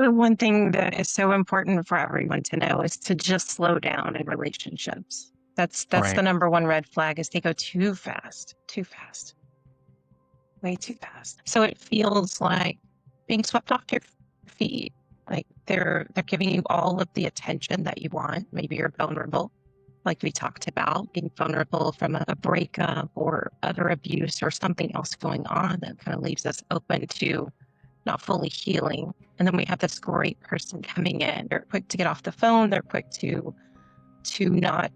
The one thing that is so important for everyone to know is to just slow down in relationships. That's the Right. number one red flag is they go too fast, way too fast. So it feels like being swept off your feet. Like they're giving you all of the attention that you want. Maybe you're vulnerable, like we talked about, being vulnerable from a breakup or other abuse or something else going on that kind of leaves us open to not fully healing. And then we have this great person coming in. They're quick to get off the phone. They're quick to not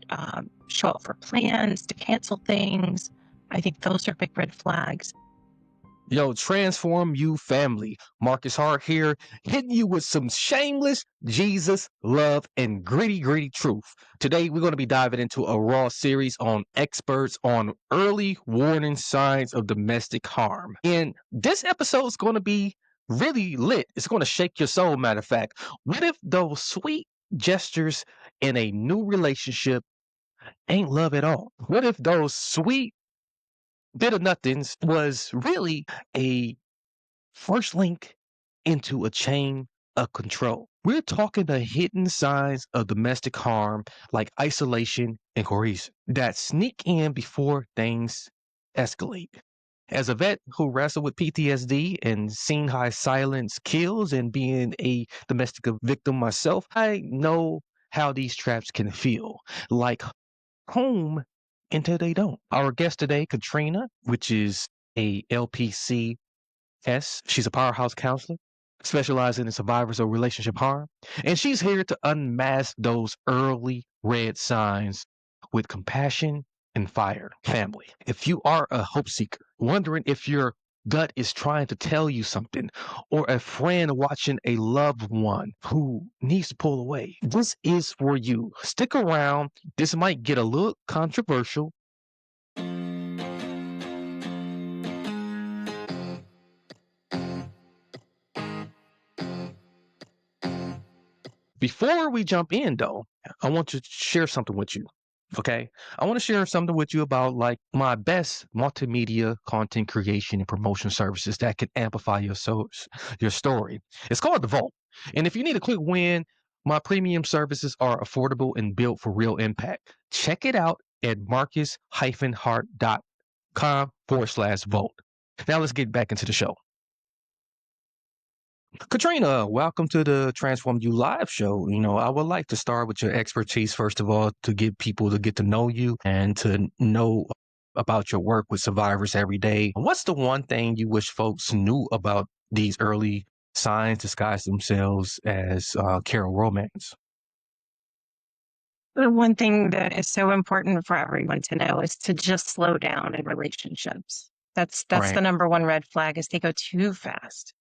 show up for plans, to cancel things. I think those are big red flags. Yo, transform you family. Marcus Hart here, hitting you with some shameless Jesus love and gritty truth. Today, we're going to be diving into a raw series on experts on early warning signs of domestic harm. And this episode is going to be really lit. It's going to shake your soul, matter of fact. What if those sweet gestures in a new relationship ain't love at all? What if those sweet bit of nothings was really a first link into a chain of control? We're talking the hidden signs of domestic harm like isolation and coercion that sneak in before things escalate. As a vet who wrestled with PTSD and seen how silence kills and being a domestic victim myself, I know how these traps can feel like home until they don't. Our guest today, Catrina, which is a LPC-S. She's a powerhouse counselor specializing in survivors of relationship harm. And she's here to unmask those early red signs with compassion and fire. Family, if you are a hope seeker, wondering if your gut is trying to tell you something, or a friend watching a loved one who needs to pull away, this is for you. Stick around. This might get a little controversial. Before we jump in, though, I want to share something with you. Okay. I want to share something with you about like my best multimedia content creation and promotion services that can amplify your story. It's called The Vault. And if you need a quick win, my premium services are affordable and built for real impact. Check it out at marcus-hart.com/vault. Now let's get back into the show. Katrina, welcome to the Transform You Live show. I would like to start with your expertise, first of all, to get people to get to know you and to know about your work with survivors every day. What's the one thing you wish folks knew about these early signs disguise themselves as Carol romance? The one thing that is so important for everyone to know is to just slow down in relationships. That's the Right. number one red flag is they go too fast,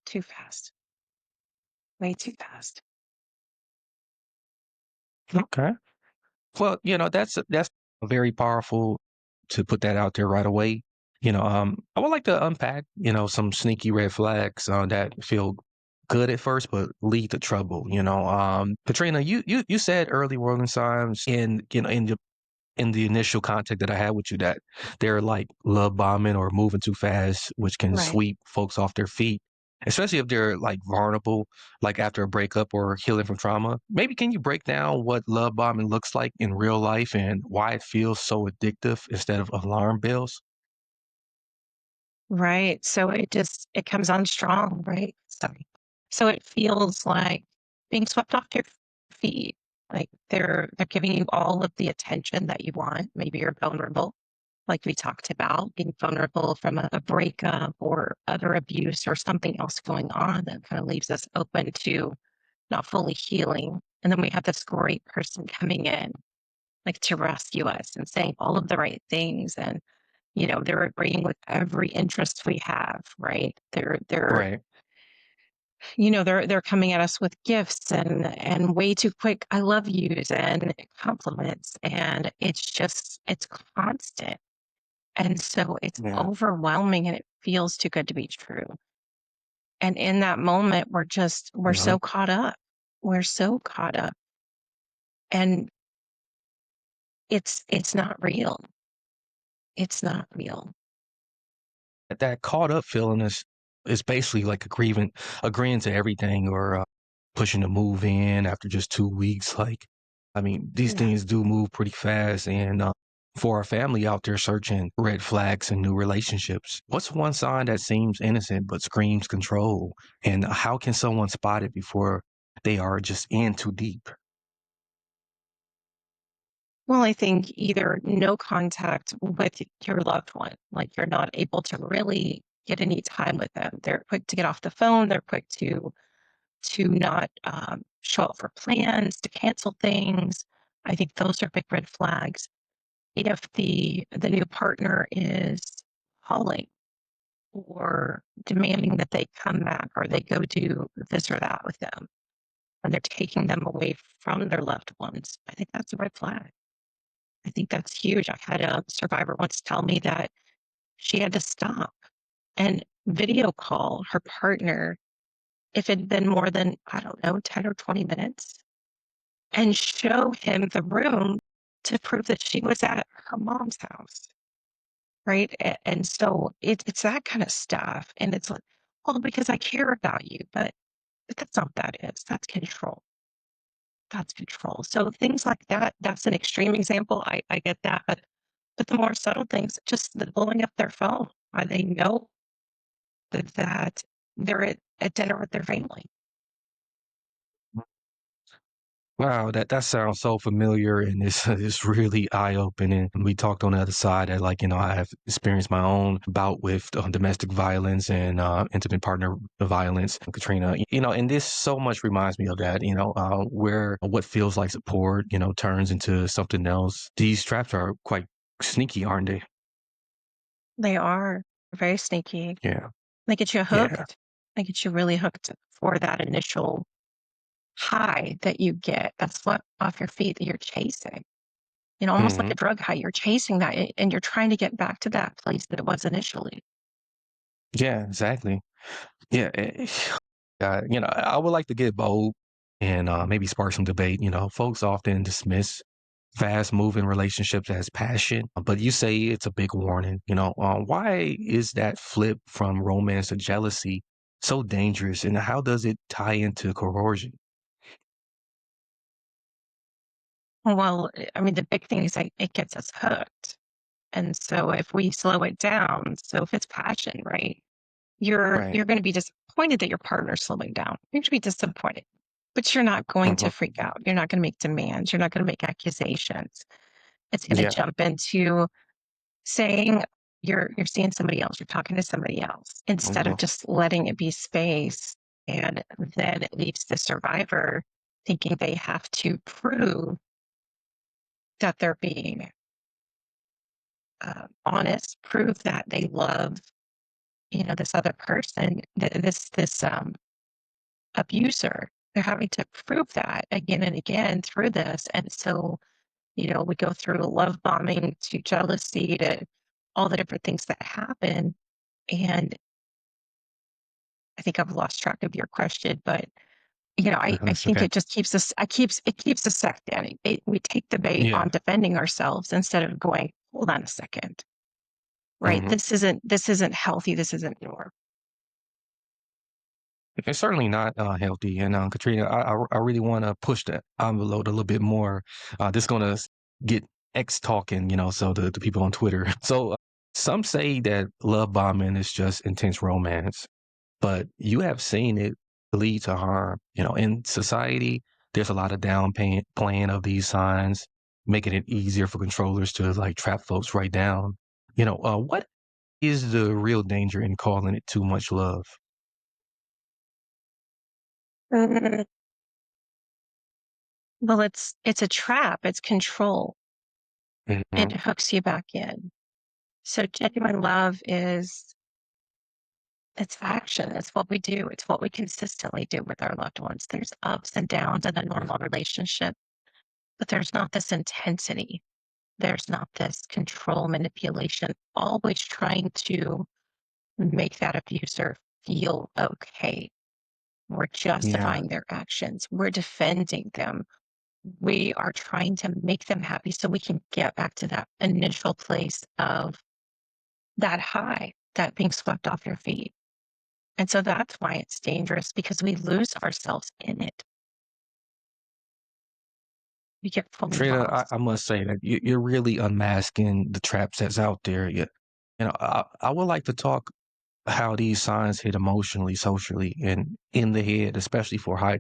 way too fast. Okay. Well, that's very powerful to put that out there right away. I would like to unpack, some sneaky red flags that feel good at first, but lead to trouble. Katrina, you said early warning signs in the initial contact that I had with you that they're like love bombing or moving too fast, which can Right. sweep folks off their feet, especially if they're like vulnerable, like after a breakup or healing from trauma. Maybe can you break down what love bombing looks like in real life and why it feels so addictive instead of alarm bells? Right. So it comes on strong, right? So it feels like being swept off your feet. Like they're giving you all of the attention that you want. Maybe you're vulnerable, like we talked about, being vulnerable from a breakup or other abuse or something else going on that kind of leaves us open to not fully healing. And then we have this great person coming in, like to rescue us and saying all of the right things. And, they're agreeing with every interest we have, right? Right. They're coming at us with gifts and way too quick I love yous and compliments. And it's constant. And so it's Yeah. overwhelming and it feels too good to be true. And in that moment, we're Uh-huh. so caught up. We're so caught up. And it's not real. It's not real. That caught up feeling is basically like agreeing to everything or pushing to move in after just 2 weeks. Like, I mean, these Yeah. things do move pretty fast. And for a family out there searching red flags and new relationships, what's one sign that seems innocent but screams control? And how can someone spot it before they are just in too deep? Well, I think either no contact with your loved one, like you're not able to really get any time with them. They're quick to get off the phone. They're quick to not show up for plans, to cancel things. I think those are big red flags. If the new partner is calling or demanding that they come back or they go do this or that with them, and they're taking them away from their loved ones, I think that's a red flag. I think that's huge. I had a survivor once tell me that she had to stop and video call her partner if it had been more than, I don't know, 10 or 20 minutes and show him the room to prove that she was at her mom's house. Right. And so it's that kind of stuff. And it's like, well, because I care about you, but that's not what that is. That's control. That's control. So things like that, that's an extreme example. I get that. But the more subtle things, just the blowing up their phone, they know that they're at dinner with their family. Wow, that sounds so familiar, and it's it's really eye-opening. We talked on the other side that, like, I have experienced my own bout with domestic violence and intimate partner violence, Katrina. And this so much reminds me of that. Where what feels like support, turns into something else. These traps are quite sneaky, aren't they? They are very sneaky. Yeah, They get you yeah. hooked. They get you really hooked for that initial high that you get. That's what off your feet that you're chasing. Almost like Hmm. a drug high. You're chasing that and you're trying to get back to that place that it was initially. Yeah, exactly. Yeah, I would like to get bold and maybe spark some debate. Folks often dismiss fast moving relationships as passion, but you say it's a big warning. Why is that flip from romance to jealousy so dangerous, and how does it tie into coercion? Well, I mean, the big thing is like it gets us hooked. And so if we slow it down, so if it's passion, right? Right. You're going to be disappointed that your partner's slowing down. You're going to be disappointed, but you're not going to Hmm. freak out. You're not going to make demands. You're not going to make accusations. It's going to Yeah. jump into saying you're seeing somebody else, you're talking to somebody else instead of Mhm. just letting it be space. And then it leaves the survivor thinking they have to prove that they're being honest, prove that they love, this other person, this abuser. They're having to prove that again and again through this. And so, we go through love bombing to jealousy to all the different things that happen. And I think I've lost track of your question, but I That's think okay. it just keeps us it keeps us sucked in. We take the bait on Yeah. defending ourselves instead of going, hold on a second, right? Hmm. This isn't healthy. This isn't norm. It's certainly not healthy. And Katrina, I really want to push that envelope a little bit more. This going to get X talking, so the people on Twitter. So some say that love bombing is just intense romance, but you have seen it lead to harm. In society, there's a lot of playing of these signs, making it easier for controllers to like trap folks right down. What is the real danger in calling it too much love? Mhm. Well, it's a trap. It's control. It Hmm. hooks you back in. So genuine love is it's action. It's what we do. It's what we consistently do with our loved ones. There's ups and downs in a normal relationship, but there's not this intensity. There's not this control manipulation, always trying to make that abuser feel okay. We're Yeah. justifying their actions. We're defending them. We are trying to make them happy so we can get back to that initial place of that high, that being swept off your feet. And so that's why it's dangerous, because we lose ourselves in it. We get fully Trina, lost. I must say that you're really unmasking the traps that's out there. I would like to talk how these signs hit emotionally, socially, and in the head, especially for high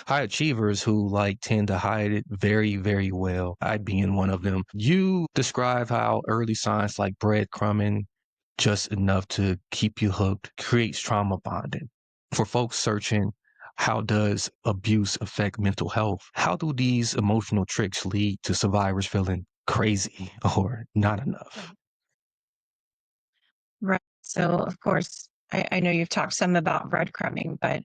achievers who like tend to hide it very, very well. I'd be in one of them. You describe how early signs like breadcrumbing, just enough to keep you hooked, creates trauma bonding. For folks searching, how does abuse affect mental health? How do these emotional tricks lead to survivors feeling crazy or not enough? Right. Right. So, of course, I know you've talked some about breadcrumbing, but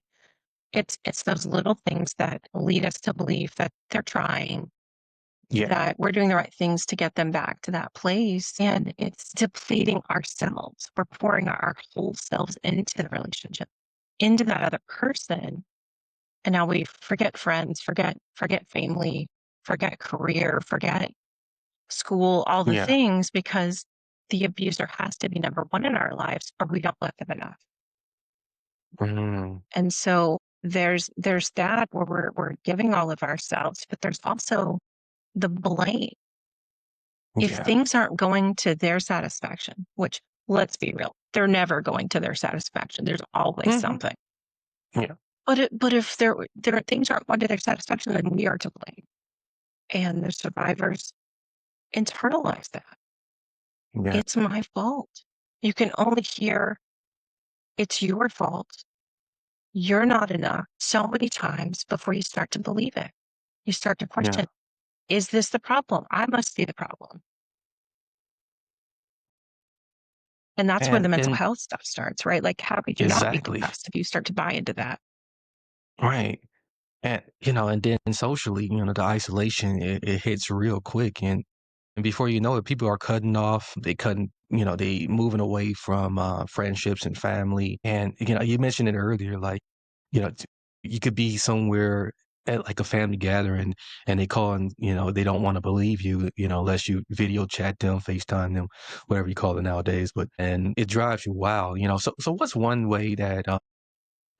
it's those little things that lead us to believe that they're trying, Yeah. that we're doing the right things to get them back to that place. And it's depleting ourselves. We're pouring our whole selves into the relationship, into that other person. And now we forget friends, forget family, forget career, forget school, all the Yeah. things, because the abuser has to be number one in our lives, or we don't love them enough. Mm, And so there's that where we're giving all of ourselves, but there's also the blame. If yeah. things aren't going to their satisfaction, which, let's be real, they're never going to their satisfaction. There's always Hmm. something. Yeah. But if there things aren't going to their satisfaction, then we are to blame. And the survivors internalize that. Yeah. It's my fault. You can only hear it's your fault. You're not enough so many times before you start to believe it. You start to Yeah. question, is this the problem? I must be the problem. And that's where the mental And health stuff starts, right? Like, how could you not be exactly. depressed if you start to buy into that? Right. And then socially, the isolation, it hits real quick. And before you know it, people are cutting off, they moving away from friendships and family. And, you mentioned it earlier, like, you could be somewhere at like a family gathering and they call and, they don't want to believe you, unless you video chat them, FaceTime them, whatever you call it nowadays. And it drives you wild, So what's one way that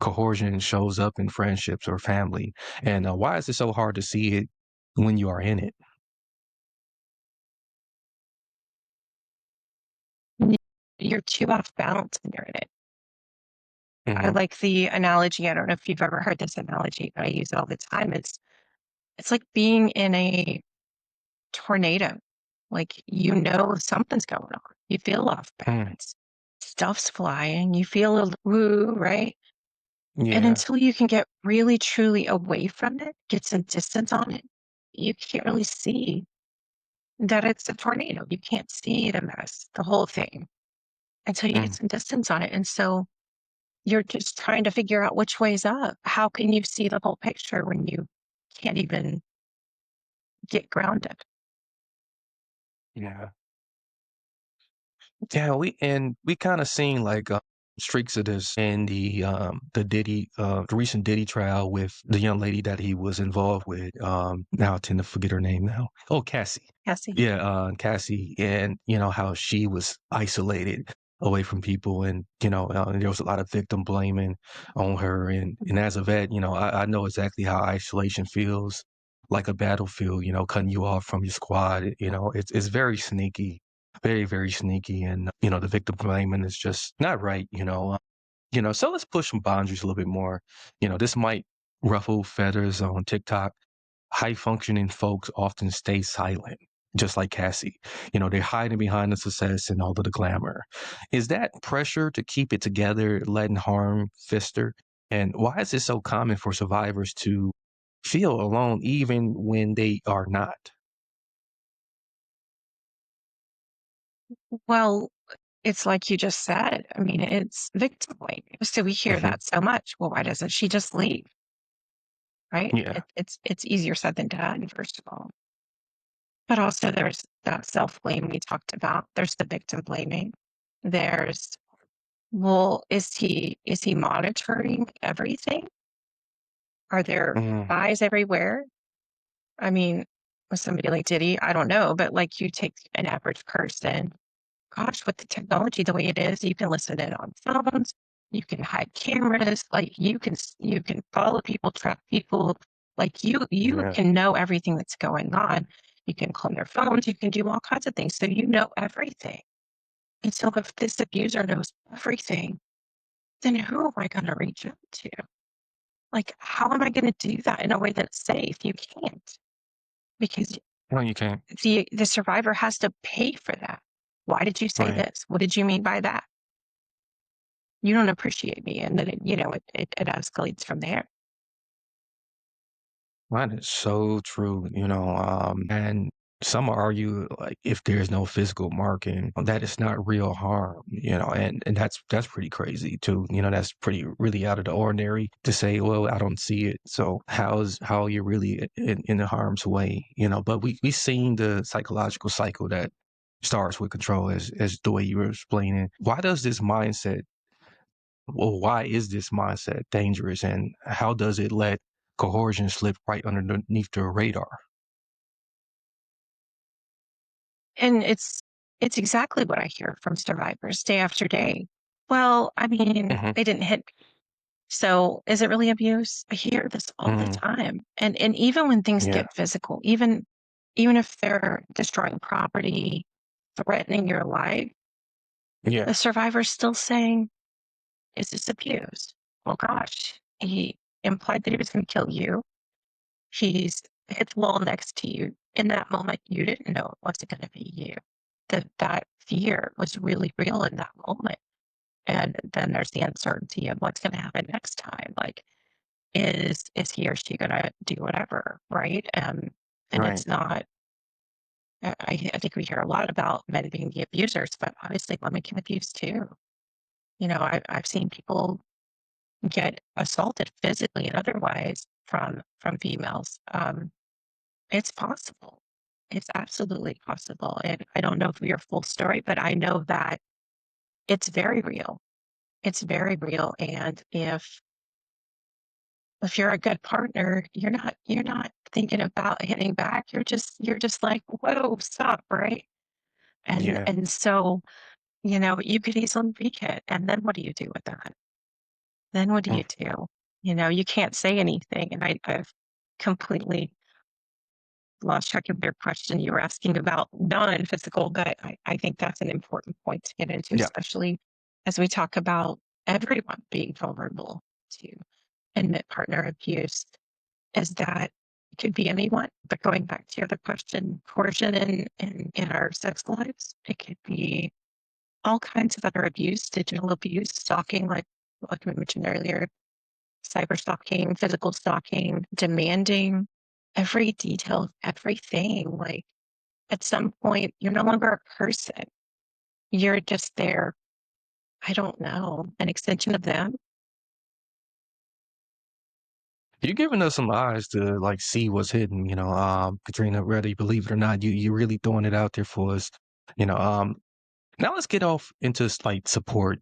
coercion shows up in friendships or family? And why is it so hard to see it when you are in it? You're too off balance when you're in it. I Hmm. like the analogy. I don't know if you've ever heard this analogy, but I use it all the time. It's like being in a tornado. Like, something's going on. You feel off Mm, balance. Stuff's flying. You feel a woo, right? And yeah. until you can get really truly away from it, get some distance on it, you can't really see that it's a tornado. You can't see the mess, the whole thing, until you get Mm, some distance on it. And so you're just trying to figure out which way's up. How can you see the whole picture when you can't even get grounded? yeah. Yeah, we kind of seen like streaks of this in the recent Diddy trial with the young lady that he was involved with. Now I tend to forget her name now. Oh, Cassie. Cassie. Yeah, Cassie, and how she was isolated away from people, and there was a lot of victim blaming on her, and as a vet, I know exactly how isolation feels, like a battlefield, cutting you off from your squad. It's very sneaky, very, very sneaky, and the victim blaming is just not right. So let's push some boundaries a little bit more. This might ruffle feathers on TikTok. High functioning folks often stay silent, just like Cassie. They're hiding behind the success and all of the glamour. Is that pressure to keep it together letting harm fester? And why is it so common for survivors to feel alone even when they are not? Well, it's like you just said. I mean, it's victim blaming. So we hear Hmm. that so much. Well, why doesn't she just leave? Right? Yeah. It's easier said than done, first of all. But also there's that self blame we talked about. There's the victim blaming. There's, well, is he monitoring everything? Are there Mm, spies everywhere? I mean, with somebody like Diddy, I don't know, but like, you take an average person, gosh, with the technology the way it is, you can listen in on phones, You can hide cameras. Like you can follow people, track people. Like you Yeah. can know everything that's going on. You can clone their phones. You can do all kinds of things. So you know everything. And so if this abuser knows everything, then who am I going to reach out to? Like, how am I going to do that in a way that's safe? You can't, because No, you can't. the survivor has to pay for that. Why did you say Right. this? What did you mean by that? You don't appreciate me. And then, it escalates from there. That is so true, and some argue like if there's no physical marking, that is not real harm, and that's pretty crazy too. That's pretty really out of the ordinary to say, well, I don't see it. So how you're really in the harm's way, but we seen the psychological cycle that starts with control as the way you were explaining. Why is this mindset dangerous, and how does it let coercion slip right underneath the radar? And it's exactly what I hear from survivors day after day. Well, I mean, Hmm. they didn't hit me. So is it really abuse? I hear this all the Hmm. time. And even when things Yeah. get physical, even if they're destroying property, threatening your life, Yeah. the survivor's still saying, is this abuse? Well, gosh, he implied that he was going to kill you. He's hit the wall next to you. In that moment, you didn't know it wasn't going to be you. That fear was really real in that moment. And then there's the uncertainty of what's going to happen next time. Like, is he or she going to do whatever, right? And Right. it's not. I think we hear a lot about men being the abusers, but obviously women can abuse too. I've seen people get assaulted physically and otherwise from females. It's possible. It's absolutely possible. And I don't know if your full story, but I know that it's very real. It's very real. And if you're a good partner, you're not thinking about hitting back. You're just like, whoa, stop, right? And Yeah. and so, you could easily be hit. And then what do you do with that? Then what do Mm. you do? You can't say anything. And I've completely lost track of your question. You were asking about non-physical, but I think that's an important point to get into, Yeah. especially as we talk about everyone being vulnerable to admit partner abuse, is that it could be anyone. But going back to your other question, coercion in our sex lives, it could be all kinds of other abuse, digital abuse, stalking, like we mentioned earlier, cyber stalking, physical stalking, demanding every detail of everything. Like at some point, you're no longer a person. You're just there. I don't know, an extension of them. You're giving us some eyes to like see what's hidden, Katrina, whether you believe it or not, you really throwing it out there for us. You know, um, Now let's get off into like support,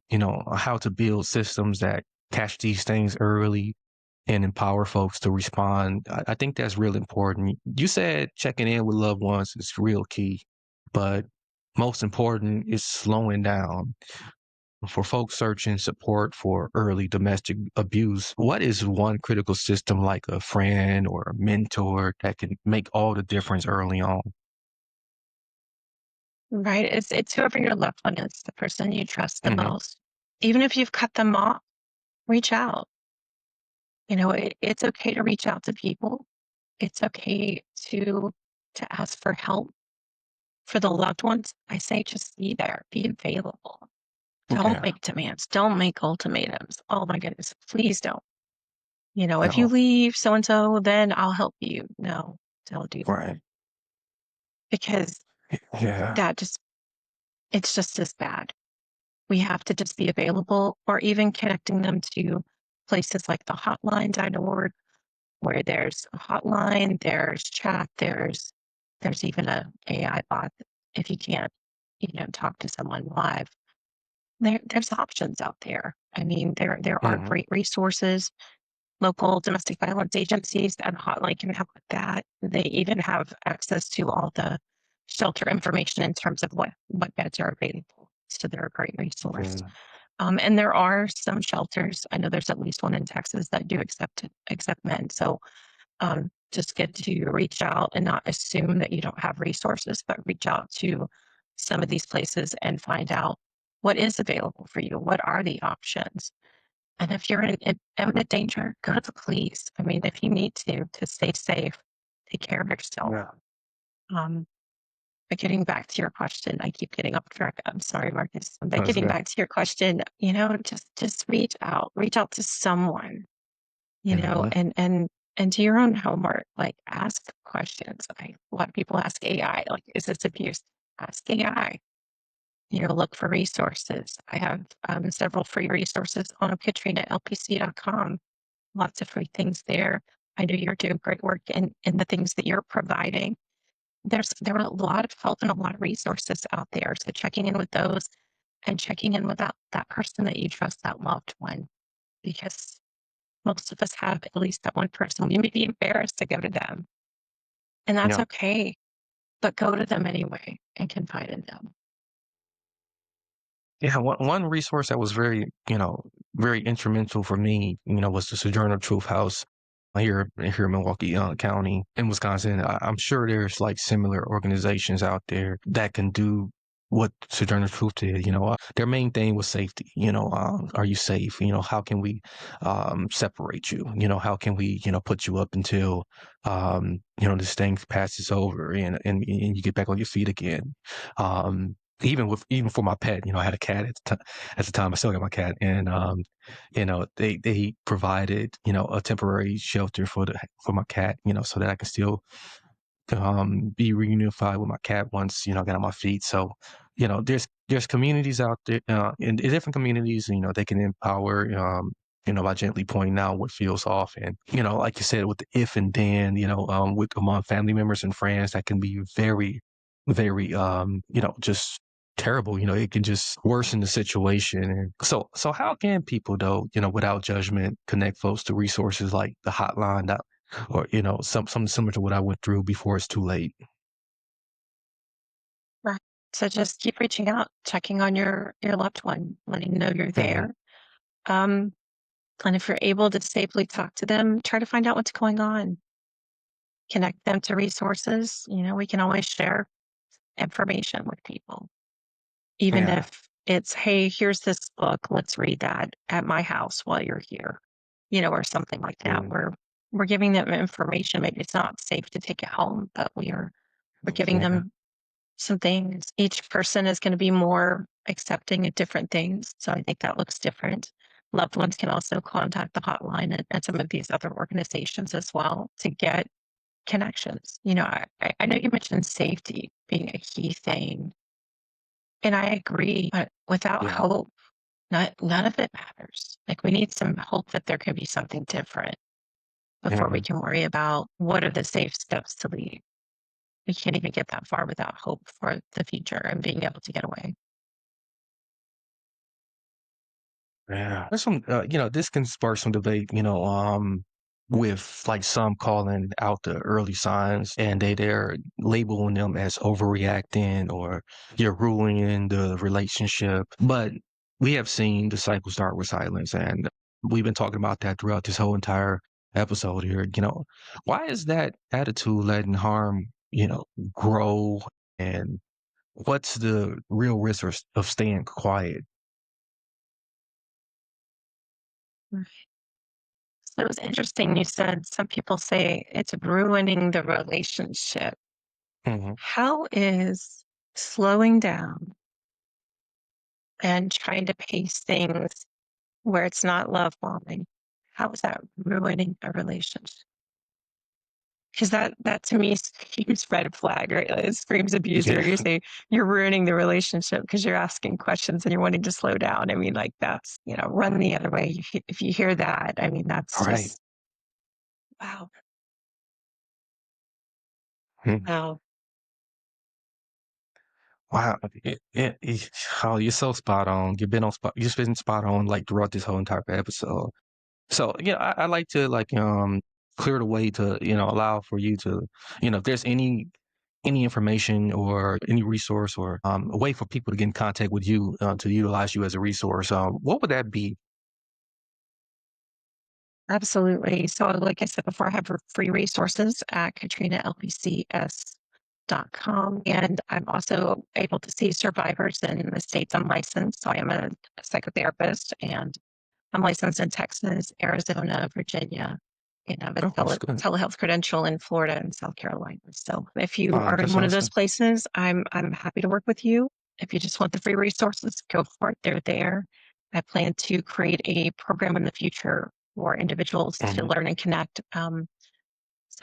how to build systems that catch these things early and empower folks to respond. I think that's real important. You said checking in with loved ones is real key, but most important is slowing down. For folks searching support for early domestic abuse, what is one critical system like a friend or a mentor that can make all the difference early on? Right? It's whoever your loved one is, the person you trust the Hmm. most. Even if you've cut them off, reach out. It's okay to reach out to people. It's okay to ask for help. For the loved ones, I say just be there, be available. Don't Yeah. make demands. Don't make ultimatums. Oh my goodness, please don't. If you No. leave so and so, then I'll help you. No, don't do that, Right. because Yeah. that just it's just as bad. We have to just be available, or even connecting them to places like the hotline.org, where there's a hotline, there's chat, there's even a AI bot if you can't, talk to someone live. There's options out there. I mean, there are Hmm. great resources. Local domestic violence agencies and hotline can help with that. They even have access to all the shelter information in terms of what beds are available. So they're a great resource. Yeah. And there are some shelters. I know there's at least one in Texas that do accept men. So just get to reach out and not assume that you don't have resources, but reach out to some of these places and find out what is available for you. What are the options? And if you're in imminent danger, go to the police. I mean, if you need to stay safe, take care of yourself. Yeah. Um, but getting back to your question, I keep getting off track. I'm sorry, Marcus. But That's getting good. back to your question, just reach out to someone, Mhm. and do your own homework. Like ask questions. A lot of people ask AI, like, is this abuse? Ask AI. Look for resources. I have several free resources on Catrina, LPC.com. Lots of free things there. I know you're doing great work in the things that you're providing. There are a lot of help and a lot of resources out there. So checking in with those and checking in with that person that you trust, that loved one, because most of us have at least that one person. We may be embarrassed to go to them, and that's Yeah. okay, but go to them anyway and confide in them. Yeah, one resource that was very, very instrumental for me, was the Sojourner Truth House here in Milwaukee County in Wisconsin. I'm sure there's like similar organizations out there that can do what Sojourner Truth did. Their main thing was safety. Are you safe? How can we separate you? How can we put you up until this thing passes over and you get back on your feet again. Even for my pet, I had a cat at the time. I still got my cat, and they provided a temporary shelter for my cat, so that I can still be reunified with my cat once I get on my feet. So there's communities out there in different communities, they can empower. By gently pointing out what feels off, and like you said, with the if and then, with among family members and friends, that can be very, very, just terrible. It can just worsen the situation. And so how can people, though, without judgment, connect folks to resources like the hotline that, or something similar to what I went through before it's too late? Right. So just keep reaching out, checking on your loved one, letting them know you're Hmm. there. Um, and if you're able to safely talk to them, try to find out what's going on. Connect them to resources. We can always share information with people, even Yeah. if it's, hey, here's this book, let's read that at my house while you're here, or something like that. Mm. We're giving them information. Maybe it's not safe to take it home, but we're giving Yeah. them some things. Each person is going to be more accepting of different things. So I think that looks different. Loved ones can also contact the hotline and some of these other organizations as well to get connections. I know you mentioned safety being a key thing, and I agree, but without Yeah. hope, none of it matters. Like we need some hope that there could be something different before we Mhm. can worry about what are the safe steps to leave. We can't even get that far without hope for the future and being able to get away. Yeah. There's some, this can spark some debate, with like some calling out the early signs and they're labeling them as overreacting or you're ruining the relationship. But we have seen the cycle start with silence, and we've been talking about that throughout this whole entire episode here. Why is that attitude letting harm, grow, and what's the real risk of staying quiet? Right. So it was interesting. You said some people say it's ruining the relationship. Mhm. How is slowing down and trying to pace things where it's not love bombing? How is that ruining a relationship? Because that to me screams red flag, right? Like, it screams abuser. Yeah. You're saying you're ruining the relationship because you're asking questions and you're wanting to slow down. I mean, like that's run the other way. If you hear that, I mean, that's All right. just wow, Mhm. wow. Wow. Oh, you're so spot on. You've been spot on like throughout this whole entire episode. So, I like to like clear the way to, allow for you to, if there's any any information or any resource or a way for people to get in contact with you to utilize you as a resource, what would that be? Absolutely. So, like I said before, I have free resources at KatrinaLPC-S.com. And I'm also able to see survivors in the states I'm licensed. So, I am a psychotherapist, and I'm licensed in Texas, Arizona, Virginia, and I have a Oh, that's good. telehealth credential in Florida and South Carolina. So if you are in That's one of those awesome. places, I'm happy to work with you. If you just want the free resources, go for it. They're there. I plan to create a program in the future for individuals to Mhm. learn and connect, so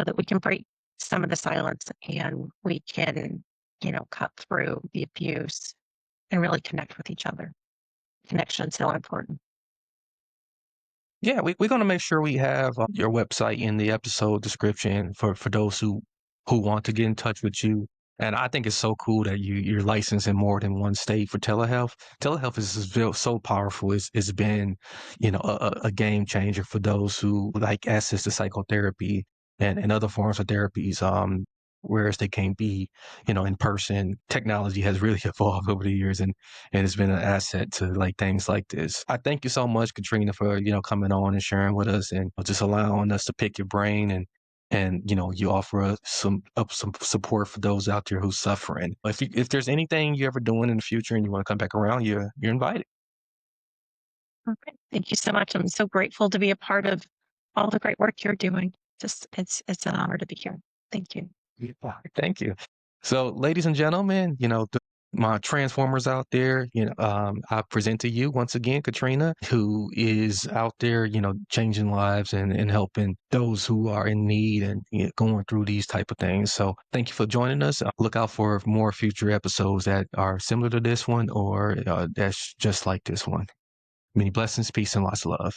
that we can break some of the silence and we can, cut through the abuse and really connect with each other. Connection is so important. Yeah, we're going to make sure we have your website in the episode description for those who want to get in touch with you. And I think it's so cool that you're licensed in more than one state for telehealth. Telehealth is so powerful. It's been, a game changer for those who like access to psychotherapy and other forms of therapies. Whereas they can't be, in person. Technology has really evolved over the years, and it's been an asset to like things like this. I thank you so much, Katrina, for coming on and sharing with us and just allowing us to pick your brain and you offer us some support for those out there who's suffering. If there's anything you ever doing in the future and you want to come back around, you're invited. Okay. Thank you so much. I'm so grateful to be a part of all the great work you're doing. Just it's an honor to be here. Thank you. Yeah. Thank you. So, ladies and gentlemen, my transformers out there, I present to you once again Katrina, who is out there, changing lives and helping those who are in need and going through these type of things. So, thank you for joining us. Look out for more future episodes that are similar to this one or that's just like this one. Many blessings, peace, and lots of love.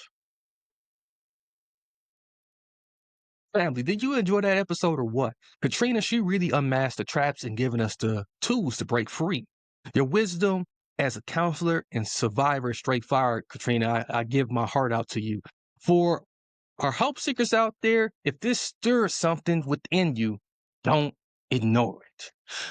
Family, did you enjoy that episode or what? Katrina, she really unmasked the traps and given us the tools to break free. Your wisdom as a counselor and survivor straight fired, Katrina, I give my heart out to you. For our hope seekers out there, if this stirs something within you, don't ignore it.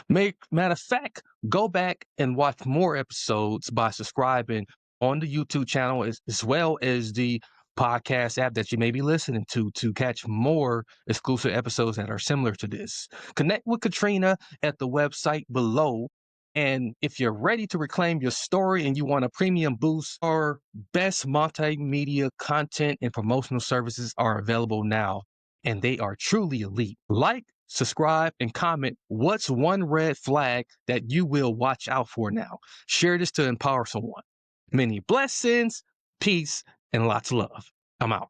Matter of fact, go back and watch more episodes by subscribing on the YouTube channel as well as the podcast app that you may be listening to catch more exclusive episodes that are similar to this. Connect with Katrina at the website below. And if you're ready to reclaim your story and you want a premium boost, our best multimedia content and promotional services are available now, and they are truly elite. Like, subscribe, and comment what's one red flag that you will watch out for now. Share this to empower someone. Many blessings, peace, and lots of love. I'm out.